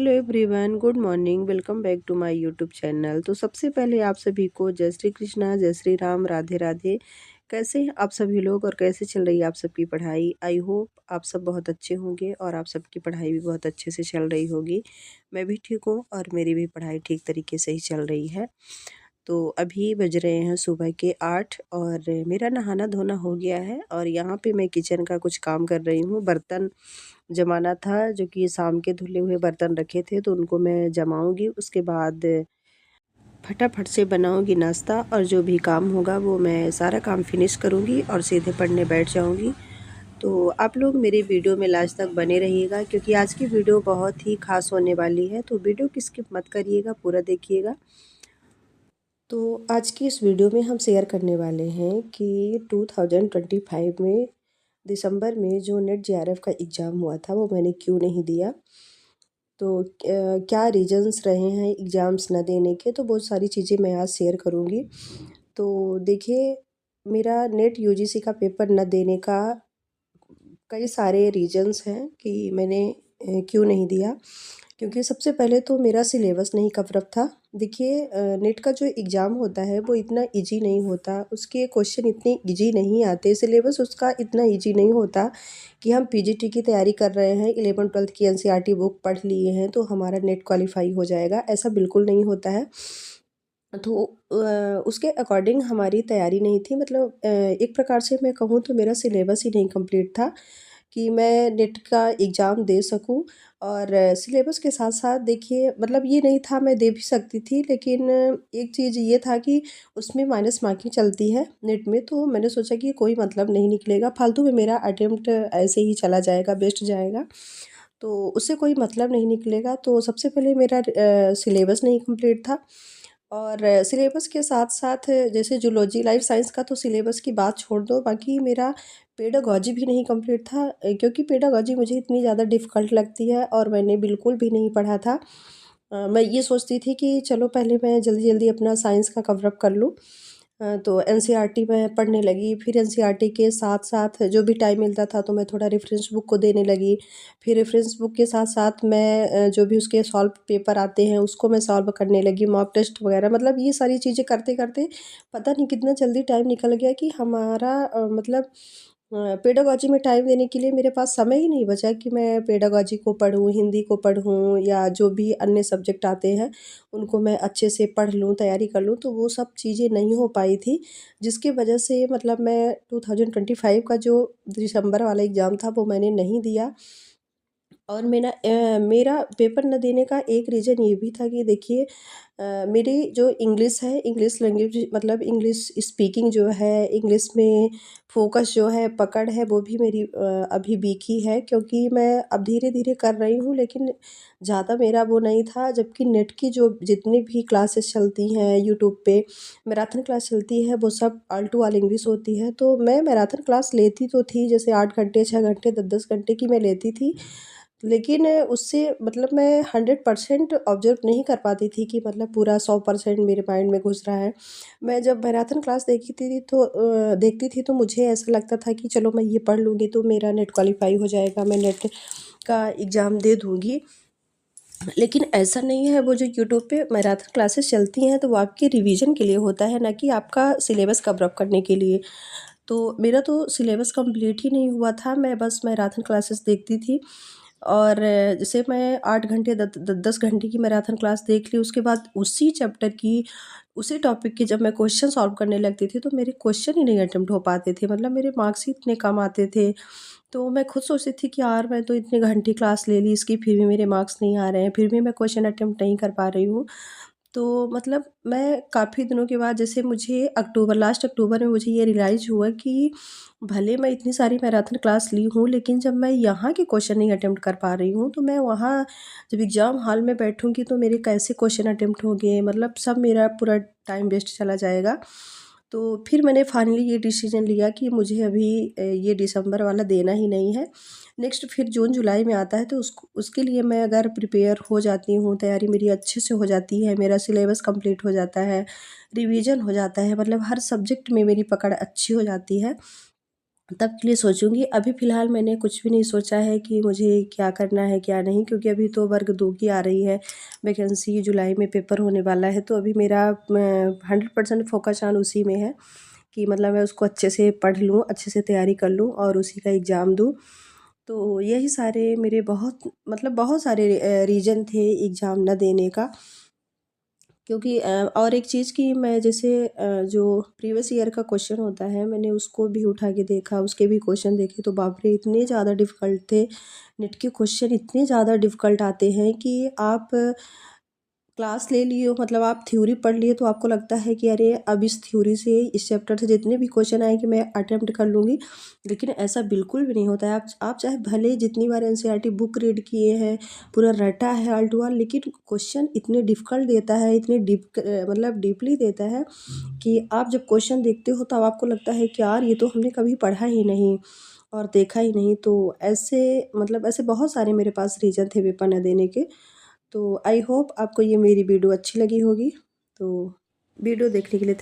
Hello everyone, good morning. Welcome back to my YouTube channel. तो सबसे पहले आप सभी को जय श्री कृष्णा, जय श्री राम, राधे राधे। कैसे हैं आप सभी लोग और कैसे चल रही है आप सबकी पढ़ाई? आई होप आप सब बहुत अच्छे होंगे और आप सबकी पढ़ाई भी बहुत अच्छे से चल रही होगी। मैं भी ठीक हूँ और मेरी भी पढ़ाई ठीक तरीके से ही चल रही है। तो अभी बज रहे हैं सुबह के 8 और मेरा नहाना धोना हो गया है और यहाँ पे मैं किचन का कुछ काम कर रही हूँ। बर्तन जमाना था जो कि शाम के धुले हुए बर्तन रखे थे, तो उनको मैं जमाऊंगी। उसके बाद फटाफट से बनाऊंगी नाश्ता और जो भी काम होगा वो मैं सारा काम फिनिश करूंगी और सीधे पढ़ने बैठ जाऊंगी। तो आप लोग मेरे वीडियो में लास्ट तक बने रहिएगा क्योंकि आज की वीडियो बहुत ही खास होने वाली है। तो वीडियो की स्किप मत करिएगा, पूरा देखिएगा। तो आज की इस वीडियो में हम शेयर करने वाले हैं कि 2025 में दिसंबर में जो नेट जेआरएफ का एग्ज़ाम हुआ था वो मैंने क्यों नहीं दिया। तो क्या रीजंस रहे हैं एग्ज़ाम्स न देने के, तो बहुत सारी चीज़ें मैं आज शेयर करूँगी। तो देखिए, मेरा नेट यूजीसी का पेपर न देने का कई सारे रीजंस हैं कि मैंने क्यों नहीं दिया। क्योंकि सबसे पहले तो मेरा सिलेबस नहीं कवर था। देखिए, नेट का जो एग्ज़ाम होता है वो इतना इजी नहीं होता, उसके क्वेश्चन इतने इजी नहीं आते, सिलेबस उसका इतना इजी नहीं होता कि हम पीजीटी की तैयारी कर रहे हैं, 11वीं-12वीं की एनसीईआरटी बुक पढ़ लिए हैं तो हमारा नेट क्वालिफाई हो जाएगा, ऐसा बिल्कुल नहीं होता है। तो उसके अकॉर्डिंग हमारी तैयारी नहीं थी। मतलब एक प्रकार से मैं कहूँ तो मेरा सिलेबस ही नहीं कंप्लीट था कि मैं नेट का एग्ज़ाम दे सकूं। और सिलेबस के साथ साथ देखिए, मतलब ये नहीं था, मैं दे भी सकती थी, लेकिन एक चीज़ ये था कि उसमें माइनस मार्किंग चलती है नेट में। तो मैंने सोचा कि कोई मतलब नहीं निकलेगा, फालतू में मेरा अटेम्प्ट ऐसे ही चला जाएगा, वेस्ट जाएगा, तो उससे कोई मतलब नहीं निकलेगा। तो सबसे पहले मेरा सिलेबस नहीं कंप्लीट था। और सिलेबस के साथ साथ जैसे जूलॉजी लाइफ साइंस का तो सिलेबस की बात छोड़ दो, बाकी मेरा पेडागॉजी भी नहीं कंप्लीट था। क्योंकि पेडागॉजी मुझे इतनी ज़्यादा डिफ़िकल्ट लगती है और मैंने बिल्कुल भी नहीं पढ़ा था। मैं ये सोचती थी कि चलो पहले मैं जल्दी जल्दी अपना साइंस का कवर अप कर लूँ। तो एनसीईआरटी में पढ़ने लगी, फिर एनसीईआरटी के साथ साथ जो भी टाइम मिलता था तो मैं थोड़ा रेफरेंस बुक को देने लगी। फिर रेफरेंस बुक के साथ साथ मैं जो भी उसके सॉल्व पेपर आते हैं उसको मैं सॉल्व करने लगी, मॉक टेस्ट वगैरह। मतलब ये सारी चीज़ें करते करते पता नहीं कितना जल्दी टाइम निकल गया कि हमारा मतलब पेडागॉजी में टाइम देने के लिए मेरे पास समय ही नहीं बचा कि मैं पेडागॉजी को पढूँ, हिंदी को पढूँ या जो भी अन्य सब्जेक्ट आते हैं उनको मैं अच्छे से पढ़ लूँ, तैयारी कर लूँ। तो वो सब चीज़ें नहीं हो पाई थी, जिसकी वजह से मतलब मैं 2025 का जो दिसंबर वाला एग्ज़ाम था वो मैंने नहीं दिया। और मेरा पेपर न देने का एक रीज़न ये भी था कि देखिए, मेरी जो इंग्लिश है, इंग्लिश लैंग्वेज मतलब इंग्लिश स्पीकिंग जो है, इंग्लिश में फ़ोकस जो है, पकड़ है, वो भी मेरी अभी वीक ही है। क्योंकि मैं अब धीरे-धीरे कर रही हूँ, लेकिन ज़्यादा मेरा वो नहीं था। जबकि नेट की जो जितनी भी क्लासेस चलती हैं यूट्यूब पे, मैराथन क्लास चलती है, वो सब ऑल टू ऑल इंग्लिश होती है। तो मैं मैराथन क्लास लेती तो थी, जैसे 8 घंटे, 6 घंटे, 10-10 घंटे की मैं लेती थी। लेकिन उससे मतलब मैं 100% ऑब्ज़र्व नहीं कर पाती थी कि मतलब पूरा 100% मेरे माइंड में घुस रहा है। मैं जब मैराथन क्लास देखती थी तो मुझे ऐसा लगता था कि चलो मैं ये पढ़ लूँगी तो मेरा नेट क्वालिफ़ाई हो जाएगा, मैं नेट का एग्ज़ाम दे दूँगी। लेकिन ऐसा नहीं है, वो जो यूट्यूब पे मैराथन क्लासेस चलती हैं तो वो आपके रिवीजन के लिए होता है, ना कि आपका सिलेबस कवर अप करने के लिए। तो मेरा तो सिलेबस कंप्लीट ही नहीं हुआ था, मैं बस मैराथन क्लासेस देखती थी। और जैसे मैं 8 घंटे 10 घंटे की मैराथन क्लास देख ली, उसके बाद उसी चैप्टर की, उसी टॉपिक के जब मैं क्वेश्चन सॉल्व करने लगती थी तो मेरे क्वेश्चन ही नहीं अटेम्प्ट हो पाते थे, मतलब मेरे मार्क्स ही इतने कम आते थे। तो मैं खुद सोचती थी कि यार मैं तो इतने घंटे क्लास ले ली इसकी, फिर भी मेरे मार्क्स नहीं आ रहे हैं, फिर भी मैं क्वेश्चन अटेम्प्ट नहीं कर पा रही हूँ। तो मतलब मैं काफ़ी दिनों के बाद, जैसे मुझे लास्ट अक्टूबर में मुझे ये रियलाइज़ हुआ कि भले मैं इतनी सारी मैराथन क्लास ली हूँ, लेकिन जब मैं यहाँ के क्वेश्चन नहीं अटेम्प्ट कर पा रही हूँ, तो मैं वहाँ जब एग्ज़ाम हॉल में बैठूँगी तो मेरे कैसे क्वेश्चन अटेम्प्ट होंगे, मतलब सब मेरा पूरा टाइम वेस्ट चला जाएगा। तो फिर मैंने फाइनली ये डिसीज़न लिया कि मुझे अभी ये दिसंबर वाला देना ही नहीं है। नेक्स्ट फिर जून जुलाई में आता है तो उसके लिए मैं अगर प्रिपेयर हो जाती हूँ, तैयारी मेरी अच्छे से हो जाती है, मेरा सिलेबस कंप्लीट हो जाता है, रिवीजन हो जाता है, मतलब हर सब्जेक्ट में मेरी पकड़ अच्छी हो जाती है, तब के लिए सोचूँगी। अभी फ़िलहाल मैंने कुछ भी नहीं सोचा है कि मुझे क्या करना है क्या नहीं, क्योंकि अभी तो वर्ग 2 की आ रही है वैकेंसी, जुलाई में पेपर होने वाला है। तो अभी मेरा 100% फ़ोकस ऑन उसी में है कि मतलब मैं उसको अच्छे से पढ़ लूँ, अच्छे से तैयारी कर लूँ और उसी का एग्ज़ाम दूँ। तो यही सारे मेरे बहुत सारे रीज़न थे एग्ज़ाम ना देने का। क्योंकि और एक चीज़ कि मैं जैसे जो प्रीवियस ईयर का क्वेश्चन होता है, मैंने उसको भी उठा के देखा, उसके भी क्वेश्चन देखे, तो बाप रे! इतने ज़्यादा डिफ़िकल्ट थे। नेट के क्वेश्चन इतने ज़्यादा डिफ़िकल्ट आते हैं कि आप क्लास ले लिए हो, मतलब आप थ्योरी पढ़ लिए तो आपको लगता है कि अरे अब इस थ्योरी से, इस चैप्टर से जितने भी क्वेश्चन आएँगे मैं अटेम्प्ट कर लूँगी। लेकिन ऐसा बिल्कुल भी नहीं होता है। आप चाहे भले ही जितनी बार एनसीईआरटी बुक रीड किए हैं, पूरा रटा है ऑल टू ऑल, लेकिन क्वेश्चन इतने डिफ़िकल्ट देता है, इतने मतलब डीपली देता है कि आप जब क्वेश्चन देखते हो तब आपको लगता है कि यार ये तो हमने कभी पढ़ा ही नहीं और देखा ही नहीं। तो ऐसे बहुत सारे मेरे पास रीज़न थे पेपर ना देने के। तो आई होप आपको ये मेरी वीडियो अच्छी लगी होगी। तो वीडियो देखने के लिए